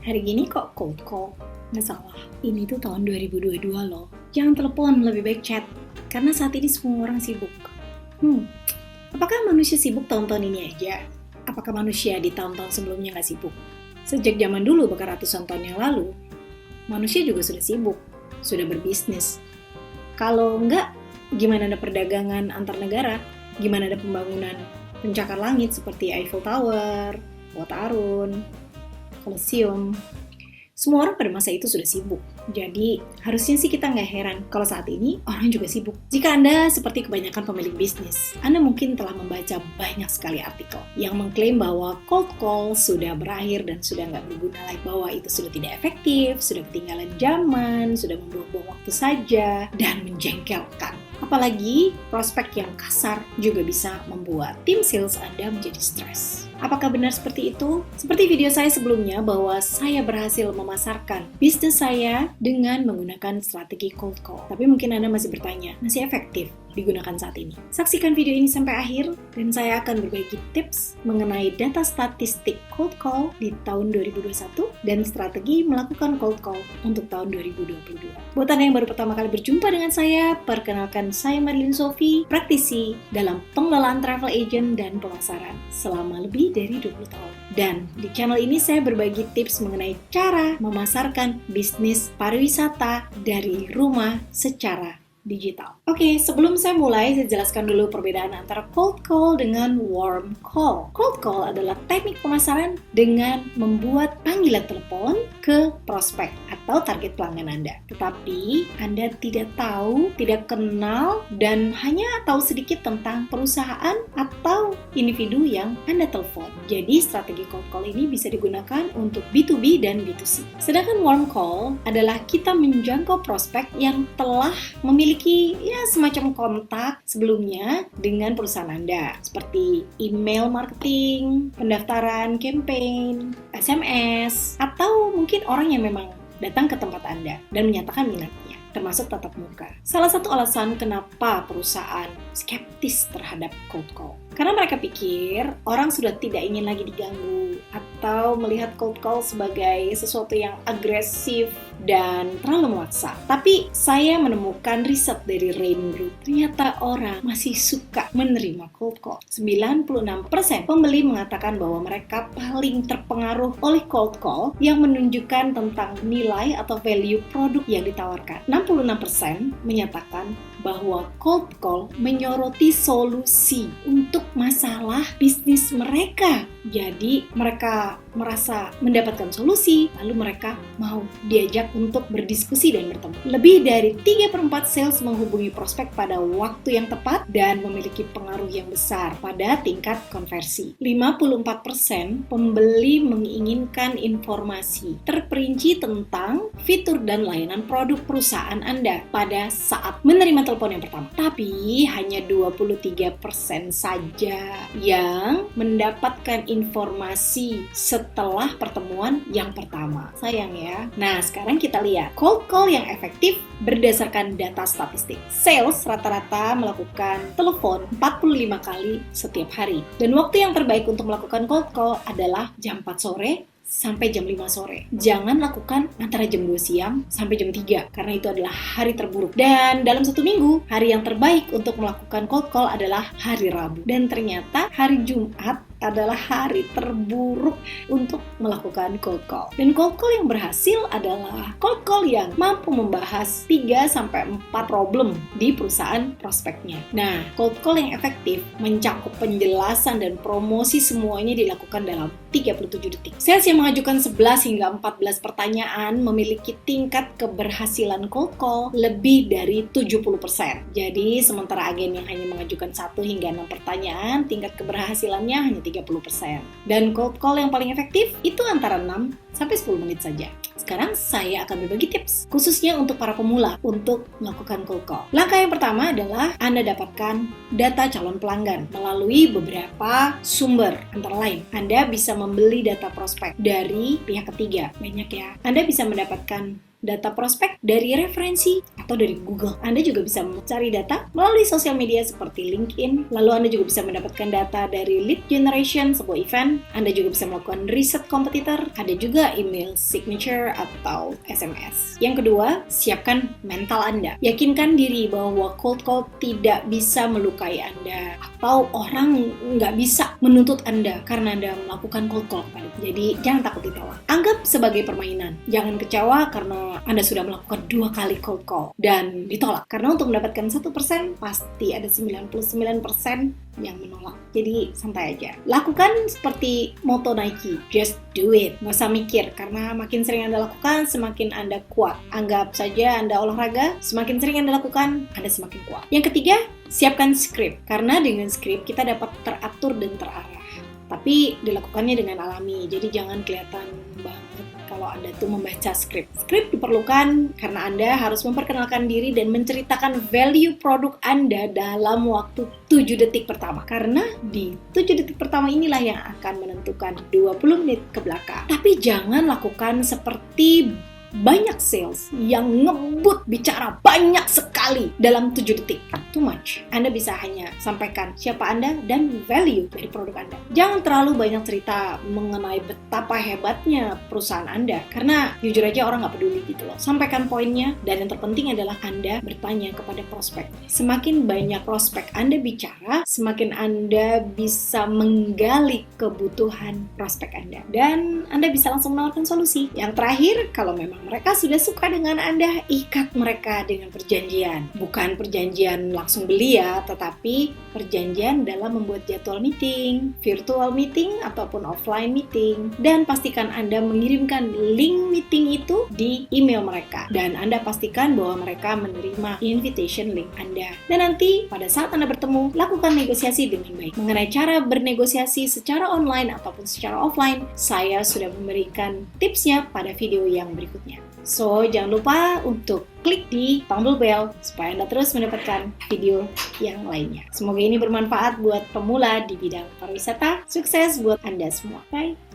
hari gini kok cold call? Nggak salah, ini tuh tahun 2022 loh. Jangan telepon, lebih baik chat. Karena saat ini semua orang sibuk. Apakah manusia sibuk tahun-tahun ini aja? Apakah manusia di tahun-tahun sebelumnya nggak sibuk? Sejak zaman dulu, bahkan ratusan tahun yang lalu, manusia juga sudah sibuk, sudah berbisnis. Kalau nggak, gimana ada perdagangan antar negara? Gimana ada pembangunan pencakar langit seperti Eiffel Tower, Kota Arun, Colosseum? Semua orang pada masa itu sudah sibuk. Jadi harusnya sih kita nggak heran kalau saat ini orang juga sibuk. Jika Anda seperti kebanyakan pemilik bisnis, Anda mungkin telah membaca banyak sekali artikel yang mengklaim bahwa cold call sudah berakhir dan sudah nggak berguna lagi, bahwa itu sudah tidak efektif, sudah ketinggalan zaman, sudah membuang-buang waktu saja, dan menjengkelkan. Apalagi prospek yang kasar juga bisa membuat tim sales Anda menjadi stres. Apakah benar seperti itu? Seperti video saya sebelumnya bahwa saya berhasil memasarkan bisnis saya dengan menggunakan strategi cold call. Tapi mungkin Anda masih bertanya, masih efektif digunakan saat ini? Saksikan video ini sampai akhir dan saya akan berbagi tips mengenai data statistik cold call di tahun 2021 dan strategi melakukan cold call untuk tahun 2022. Buat Anda yang baru pertama kali berjumpa dengan saya, perkenalkan saya Marilyn Sophie, praktisi dalam pengelolaan travel agent dan pemasaran selama lebih dari 20 tahun. Dan di channel ini saya berbagi tips mengenai cara memasarkan bisnis pariwisata dari rumah secara digital. Oke, sebelum saya mulai, saya jelaskan dulu perbedaan antara cold call dengan warm call. Cold call adalah teknik pemasaran dengan membuat panggilan telepon ke prospek atau target pelanggan Anda. Tetapi Anda tidak tahu, tidak kenal, dan hanya tahu sedikit tentang perusahaan atau individu yang Anda telepon. Jadi strategi cold call ini bisa digunakan untuk B2B dan B2C. Sedangkan warm call adalah kita menjangkau prospek yang telah memiliki semacam kontak sebelumnya dengan perusahaan Anda, seperti email marketing, pendaftaran campaign, SMS, atau mungkin orang yang memang datang ke tempat Anda dan menyatakan minatnya, termasuk tatap muka. Salah satu alasan kenapa perusahaan skeptis terhadap cold call, karena mereka pikir orang sudah tidak ingin lagi diganggu atau melihat cold call sebagai sesuatu yang agresif dan terlalu memaksa. Tapi saya menemukan riset dari Rain Group, ternyata orang masih suka menerima cold call. 96% pembeli mengatakan bahwa mereka paling terpengaruh oleh cold call yang menunjukkan tentang nilai atau value produk yang ditawarkan. 66% menyatakan bahwa cold call menyoroti solusi untuk masalah bisnis mereka. Jadi mereka merasa mendapatkan solusi, lalu mereka mau diajak untuk berdiskusi dan bertemu. Lebih dari 3/4 sales menghubungi prospek pada waktu yang tepat dan memiliki pengaruh yang besar pada tingkat konversi. 54% pembeli menginginkan informasi terperinci tentang fitur dan layanan produk perusahaan Anda pada saat menerima telepon yang pertama. Tapi hanya 23% saja yang mendapatkan informasi setelah pertemuan yang pertama. Sayang ya. Nah, sekarang kita lihat cold call yang efektif berdasarkan data statistik. Sales rata-rata melakukan telepon 45 kali setiap hari. Dan waktu yang terbaik untuk melakukan cold call adalah jam 4 sore sampai jam 5 sore. Jangan lakukan antara jam 2 siang sampai jam 3, karena itu adalah hari terburuk. Dan dalam satu minggu, hari yang terbaik untuk melakukan cold call adalah hari Rabu. Dan ternyata hari Jumat adalah hari terburuk untuk melakukan cold call. Dan cold call yang berhasil adalah cold call yang mampu membahas 3-4 problem di perusahaan prospeknya. Nah, cold call yang efektif mencakup penjelasan dan promosi semuanya dilakukan dalam 37 detik. Sales yang mengajukan 11 hingga 14 pertanyaan memiliki tingkat keberhasilan cold call lebih dari 70%. Jadi, sementara agen yang hanya mengajukan 1 hingga 6 pertanyaan, tingkat keberhasilannya hanya 30%. Dan cold call yang paling efektif itu antara 6 sampai 10 menit saja. Sekarang saya akan berbagi tips khususnya untuk para pemula untuk melakukan cold call. Langkah yang pertama adalah Anda dapatkan data calon pelanggan melalui beberapa sumber. Antara lain, Anda bisa membeli data prospek dari pihak ketiga. Banyak ya. Anda bisa mendapatkan data prospek dari referensi atau dari Google. Anda juga bisa mencari data melalui sosial media seperti LinkedIn. Lalu Anda juga bisa mendapatkan data dari lead generation sebuah event. Anda juga bisa melakukan riset kompetitor. Ada juga email signature atau SMS. Yang kedua, siapkan mental Anda. Yakinkan diri bahwa cold call tidak bisa melukai Anda atau orang nggak bisa menuntut Anda karena Anda melakukan cold call. Jadi jangan takut ditolak. Anggap sebagai permainan. Jangan kecewa karena Anda sudah melakukan 2 kali cold call dan ditolak. Karena untuk mendapatkan 1% pasti ada 99% yang menolak. Jadi santai aja. Lakukan seperti moto Nike, just do it. Nggak usah mikir, karena makin sering Anda lakukan, semakin Anda kuat. Anggap saja Anda olahraga, semakin sering Anda lakukan, Anda semakin kuat. Yang ketiga, siapkan skrip. Karena dengan skrip kita dapat teratur dan terarah. Tapi dilakukannya dengan alami, jadi jangan kelihatan banget kalau Anda tuh membaca skrip. Skrip diperlukan karena Anda harus memperkenalkan diri dan menceritakan value produk Anda dalam waktu 7 detik pertama. Karena di 7 detik pertama inilah yang akan menentukan 20 menit ke belakang. Tapi jangan lakukan seperti banyak sales yang ngebut bicara banyak sekali dalam 7 detik. Too much. Anda bisa hanya sampaikan siapa Anda dan value dari produk Anda. Jangan terlalu banyak cerita mengenai betapa hebatnya perusahaan Anda, karena jujur aja orang nggak peduli gitu loh. Sampaikan poinnya, dan yang terpenting adalah Anda bertanya kepada prospek. Semakin banyak prospek Anda bicara, semakin Anda bisa menggali kebutuhan prospek Anda. Dan Anda bisa langsung menawarkan solusi. Yang terakhir, kalau memang mereka sudah suka dengan Anda, ikat mereka dengan perjanjian. Bukan perjanjian langsung beli ya, tetapi perjanjian dalam membuat jadwal meeting, virtual meeting ataupun offline meeting. Dan pastikan Anda mengirimkan link meeting itu di email mereka. Dan Anda pastikan bahwa mereka menerima invitation link Anda. Dan nanti pada saat Anda bertemu, lakukan negosiasi dengan baik. Mengenai cara bernegosiasi secara online ataupun secara offline, saya sudah memberikan tipsnya pada video yang berikutnya. So, jangan lupa untuk klik di tombol bell supaya Anda terus mendapatkan video yang lainnya. Semoga ini bermanfaat buat pemula di bidang pariwisata. Sukses buat Anda semua. Bye!